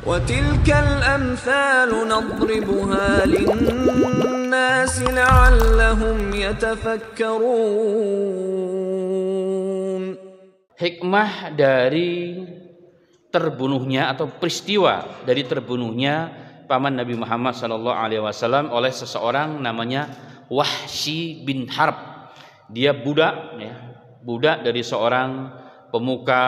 وتلك الأمثال نضربها للناس لعلهم يتفكرون. Hikmah dari terbunuhnya atau peristiwa dari terbunuhnya paman Nabi Muhammad SAW oleh seseorang namanya Wahsy bin Harb. Dia budak, ya, budak dari seorang pemuka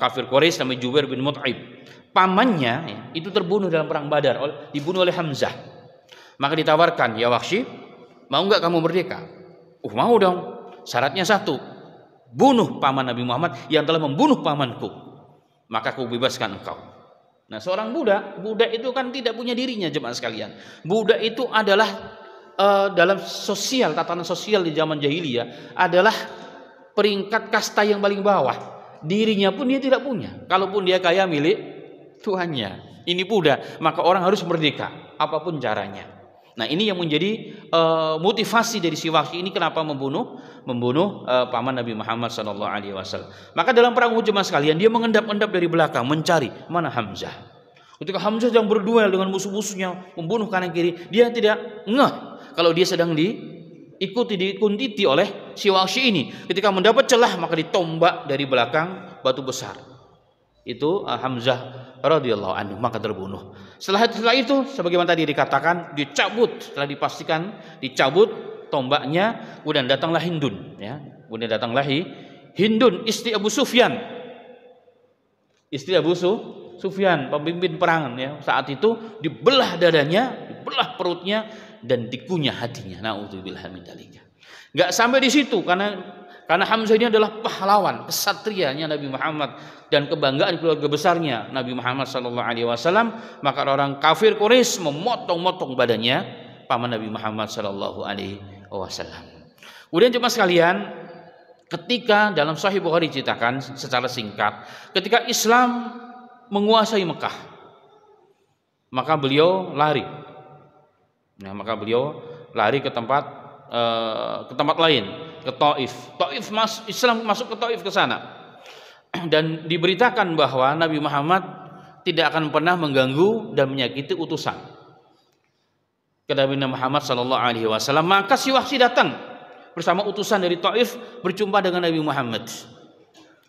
kafir Quraisy namanya Jubair bin Mut'im. Pamannya, ya, itu terbunuh dalam perang Badar, dibunuh oleh Hamzah. Maka ditawarkan, ya Wahsy, mau nggak kamu merdeka? Mau dong. Syaratnya satu, bunuh paman Nabi Muhammad yang telah membunuh pamanku, maka aku bebaskan engkau. Nah, seorang budak itu kan tidak punya dirinya, jemaah sekalian. Budak itu adalah dalam sosial, tatanan sosial di zaman jahiliyah adalah peringkat kasta yang paling bawah. Dirinya pun dia tidak punya. Kalaupun dia kaya milik tuannya. Ini budak, maka orang harus merdeka apapun caranya. Nah, ini yang menjadi motivasi dari si Wahsy ini kenapa membunuh paman Nabi Muhammad SAW. Maka dalam perang Uhud, jemaah sekalian, dia mengendap-endap dari belakang mencari mana Hamzah. Ketika Hamzah sedang berduel dengan musuh-musuhnya, membunuh kanan kiri, dia tidak ngeh kalau dia sedang dikuntiti oleh si Wahsy ini. Ketika mendapat celah, maka ditombak dari belakang batu besar. Itu Hamzah radhiyallahu anhu, maka terbunuh. Setelah itu, sebagaimana tadi dikatakan, dicabut. Setelah dipastikan dicabut tombaknya, kemudian datanglah Hindun, ya. Kemudian datanglah Hindun, istri Abu Sufyan. Istri Abu Sufyan, pemimpin perang, ya. Saat itu dibelah dadanya, dibelah perutnya, dan dikunyah hatinya. Nauzubillah min dzalik. Enggak sampai di situ, karena Hamzah ini adalah pahlawan, kesatrianya Nabi Muhammad dan kebanggaan keluarga besarnya Nabi Muhammad SAW. Maka orang kafir Quraisy memotong-motong badannya paman Nabi Muhammad SAW. Kemudian jemaah sekalian, ketika dalam Sahih Bukhari diceritakan secara singkat, ketika Islam menguasai Mekah, maka beliau lari. Nah, maka beliau lari ke tempat lain, ke Taif. Islam masuk ke Taif ke sana. Dan diberitakan bahwa Nabi Muhammad tidak akan pernah mengganggu dan menyakiti utusan ke Nabi Muhammad SAW. Maka si Wahsy datang bersama utusan dari Taif berjumpa dengan Nabi Muhammad.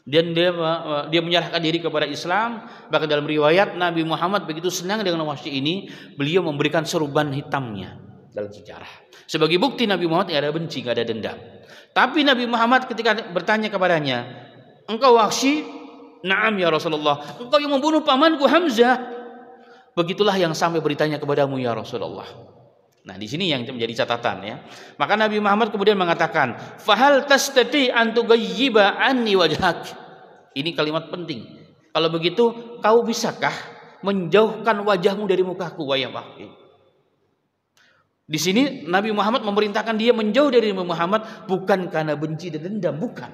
Dan dia menyerahkan diri kepada Islam. Bahkan dalam riwayat Nabi Muhammad begitu senang dengan Wahsy ini, beliau memberikan serban hitamnya dalam sejarah. Sebagai bukti Nabi Muhammad tidak ada benci, tidak ada dendam. Tapi Nabi Muhammad ketika bertanya kepadanya, engkau Wahsy? Naam ya Rasulullah. Engkau yang membunuh pamanku Hamzah. Begitulah yang sampai beritanya kepadamu ya Rasulullah. Nah, di sini yang menjadi catatan, ya. Maka Nabi Muhammad kemudian mengatakan, "Fahal tastati an tughayyiba anni wajhak." Ini kalimat penting. Kalau begitu, kau bisakah menjauhkan wajahmu dari mukaku, wahai Wahsy? Di sini Nabi Muhammad memerintahkan dia menjauh dari Nabi Muhammad bukan karena benci dan dendam, bukan.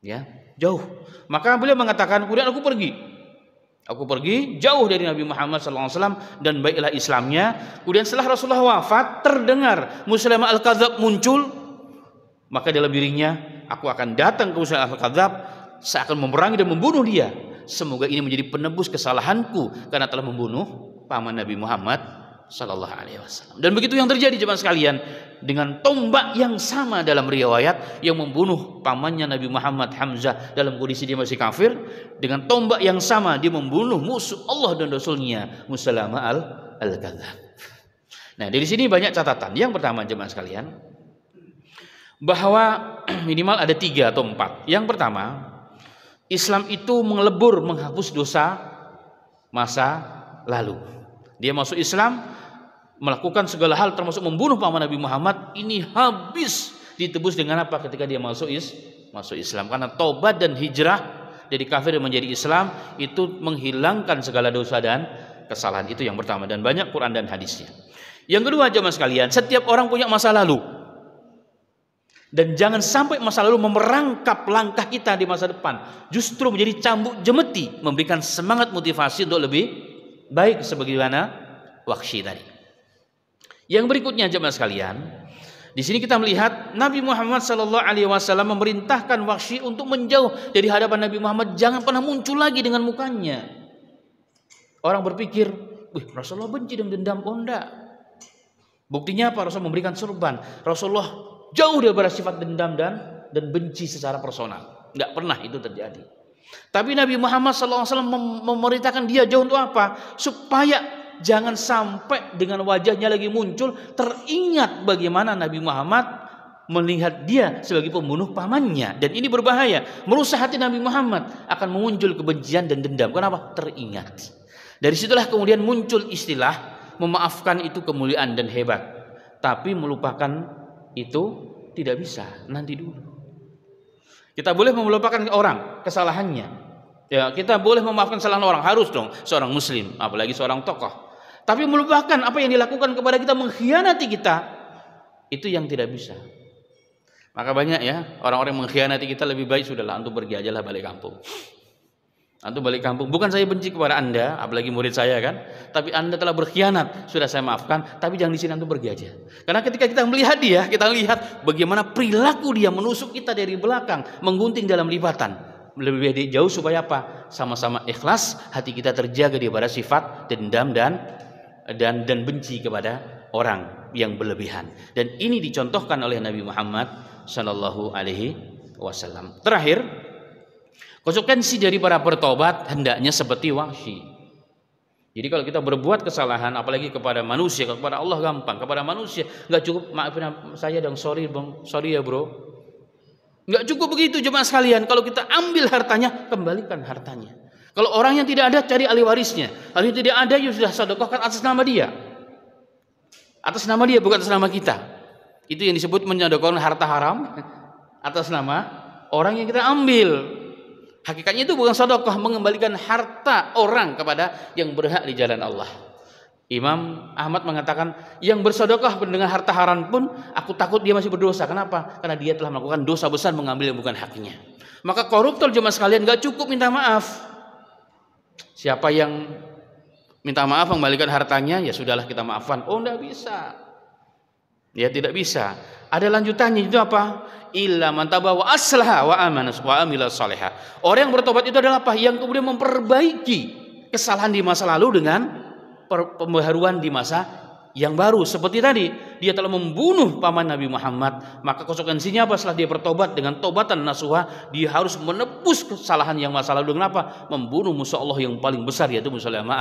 Ya, jauh. Maka beliau mengatakan, kemudian aku pergi jauh dari Nabi Muhammad SAW dan baiklah Islamnya. Kemudian setelah Rasulullah wafat, terdengar Musailamah al-Kadzdzab muncul. Maka dalam dirinya, aku akan datang ke Musailamah al-Kadzdzab, saya akan memerangi dan membunuh dia. Semoga ini menjadi penebus kesalahanku karena telah membunuh paman Nabi Muhammad SAW. Dan begitu yang terjadi, jemaah sekalian, dengan tombak yang sama dalam riwayat yang membunuh pamannya Nabi Muhammad Hamzah dalam kondisi dia masih kafir, dengan tombak yang sama dia membunuh musuh Allah dan Rasulnya Musailamah al-Kadzdzab. Nah, dari sini banyak catatan. Yang pertama, jemaah sekalian, bahwa minimal ada 3 atau 4. Yang pertama, Islam itu menghapus dosa masa lalu. Dia masuk Islam, melakukan segala hal termasuk membunuh paman Nabi Muhammad, ini habis ditebus dengan apa ketika dia masuk Islam. Karena tobat dan hijrah dari kafir menjadi Islam itu menghilangkan segala dosa dan kesalahan. Itu yang pertama, dan banyak Quran dan hadisnya. Yang kedua, jemaah sekalian, setiap orang punya masa lalu. Dan jangan sampai masa lalu memerangkap langkah kita di masa depan. Justru menjadi cambuk jemeti, memberikan semangat motivasi untuk lebih baik sebagaimana Wahsy tadi. Yang berikutnya, jemaah sekalian, di sini kita melihat Nabi Muhammad SAW memerintahkan Wahsy untuk menjauh dari hadapan Nabi Muhammad, jangan pernah muncul lagi dengan mukanya. Orang berpikir, wih, Rasulullah benci dan dendam. Oh enggak. Buktinya apa? Rasul memberikan sorban. Rasulullah jauh daripada sifat dendam dan benci secara personal. Enggak pernah itu terjadi. Tapi Nabi Muhammad SAW memerintahkan dia jauh untuk apa? Supaya jangan sampai dengan wajahnya lagi muncul teringat bagaimana Nabi Muhammad melihat dia sebagai pembunuh pamannya. Dan ini berbahaya. Merusak hati Nabi Muhammad, akan muncul kebencian dan dendam. Kenapa? Teringat. Dari situlah kemudian muncul istilah memaafkan itu kemuliaan dan hebat. Tapi melupakan itu tidak bisa. Nanti dulu. Kita boleh melupakan orang kesalahannya. Ya, kita boleh memaafkan kesalahan orang, harus dong seorang muslim, apalagi seorang tokoh. Tapi melupakan apa yang dilakukan kepada kita, mengkhianati kita, itu yang tidak bisa. Maka banyak ya orang-orang yang mengkhianati kita, lebih baik sudahlah antum pergi aja lah balik kampung. Antum balik kampung. Bukan saya benci kepada Anda, apalagi murid saya kan, tapi Anda telah berkhianat, sudah saya maafkan, tapi jangan di sini, antum pergi aja. Karena ketika kita melihat dia, kita lihat bagaimana perilaku dia menusuk kita dari belakang, menggunting dalam lipatan. Lebih baik jauh supaya apa? Sama-sama ikhlas, hati kita terjaga daripada sifat dendam dan benci kepada orang yang berlebihan. Dan ini dicontohkan oleh Nabi Muhammad Sallallahu Alaihi Wasallam. Terakhir, konsekuensi dari para bertobat hendaknya seperti Wahsy. Jadi kalau kita berbuat kesalahan, apalagi kepada manusia, kepada Allah gampang, kepada manusia nggak cukup maafin saya dong, sorry bang, sorry ya bro. Nggak cukup begitu jemaah sekalian. Kalau kita ambil hartanya, kembalikan hartanya. Kalau orang yang tidak ada, cari ahli warisnya. Kalau yang tidak ada, ya sudah sedekahkan atas nama dia. Atas nama dia, bukan atas nama kita. Itu yang disebut menyedekahkan harta haram atas nama orang yang kita ambil. Hakikatnya itu bukan sedekah, mengembalikan harta orang kepada yang berhak di jalan Allah. Imam Ahmad mengatakan, yang bersedekah dengan harta haram pun aku takut dia masih berdosa. Kenapa? Karena dia telah melakukan dosa besar mengambil yang bukan haknya. Maka koruptor jemaah sekalian gak cukup minta maaf. Siapa yang minta maaf mengembalikan hartanya, ya sudahlah kita maafkan. Oh enggak bisa. Ya tidak bisa. Ada lanjutannya, itu apa? Illa man taba wa aslaha wa amana wa amila salihah. Orang yang bertobat itu adalah apa? Yang kemudian memperbaiki kesalahan di masa lalu dengan pembaharuan di masa yang baru. Seperti tadi, dia telah membunuh paman Nabi Muhammad, maka konsekuensinya apa? Setelah dia bertobat dengan tobatan nasuha, dia harus menebus kesalahan yang masa lalu dengan apa? Membunuh musuh Allah yang paling besar, yaitu Musailama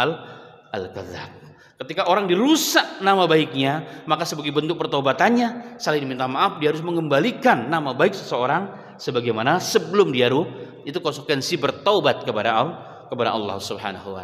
al-Kadzdzab. Ketika orang dirusak nama baiknya, maka sebagai bentuk pertobatannya, saling diminta maaf, dia harus mengembalikan nama baik seseorang sebagaimana sebelum dia itu konsekuensi bertaubat kepada Allah Subhanahu wa ta'ala.